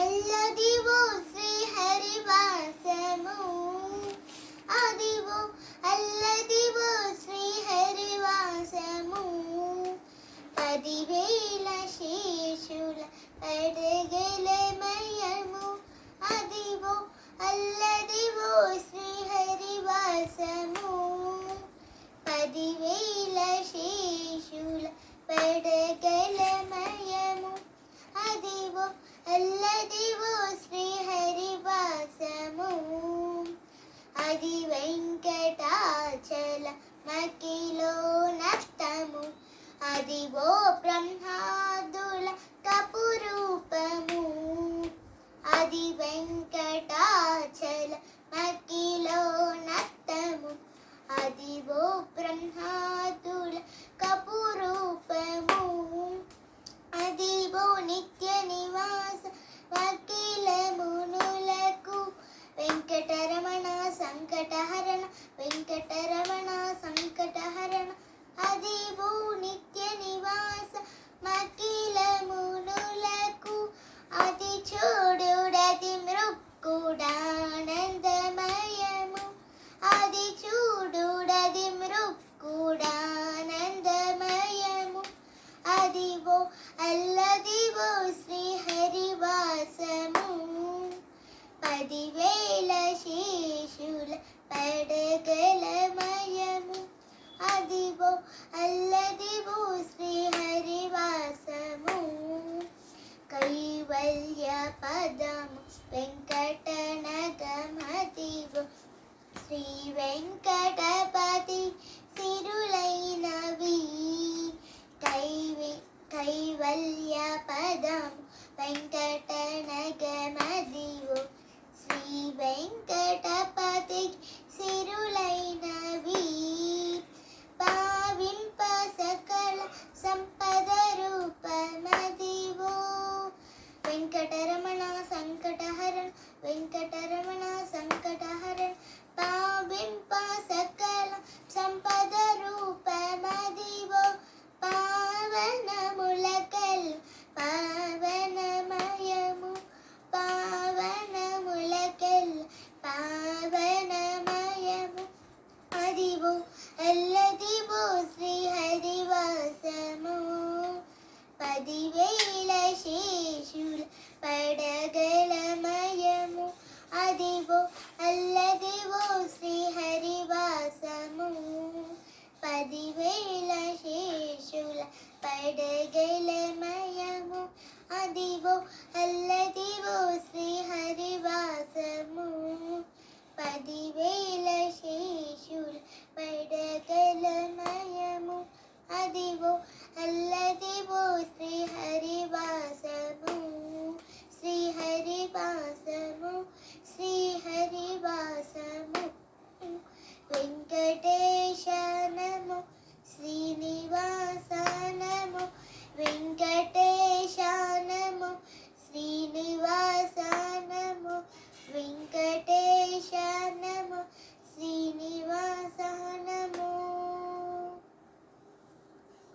అల్లదివో శ్రీహరివాసము, అదివో అల్లదివో శ్రీహరివాసము, 10,000 శేషుల పడగలమయము, అదివో అల్లదివో శ్రీహరివాసము, 10,000 శేషుల పడగలమయము, అదివో అల్లదివో శ్రీహరివాసము, అది వెంకటాచల మకిలో నష్టము, అదివో బ్రహ్మాదుల కపురూపము, అది వెంకటాచల మకిలో నష్టము, అదివో బ్రహ్మాదుల కపురూపము, అదివో నిత్య నివాస వకీల మునులకు, వెంకటరమణ సంకటహరణ వెంకటరమణ సంకటహరణ, అదివో నిత్య నివాస వకీల మునులకు, అది చూడుడది మృక్కుడానందమయము, అది చూడుడది మృక్కుడానందమయము, అదివో అల్లదివో శ్రీహరివాసము, 10,000 శేషుల పడగలమయము, అదివో అల్లదివో శ్రీహరివాసము, కైవల్య పదము వెంకటనగమదివో, శ్రీ వెంకటపతి సిరులైనవి, కైవల్య పదము వెంకటనగమదివో, శ్రీ వెంకటపతి సిరులైనవి, పావింప సకల సంపద రూపమదివో, వెంకటరమణ సంకటహరణ వెంకటరమణ సంకటహరణ, పావింప సకల సంపద రూపమదివో, పావనములకల్ పావనమయము, పావనములకల్ పావనమయము, అదివో అల్లదివో శ్రీహరివాసము, 10,000 శేషుల పడగలమయము, అదివో అల్లదివో శ్రీహరివాసము, 10,000 శేషుల పడగలమయము, అదివో అల్లదివో శ్రీహరివాసము, 10,000 శేషుల పడగలమయము.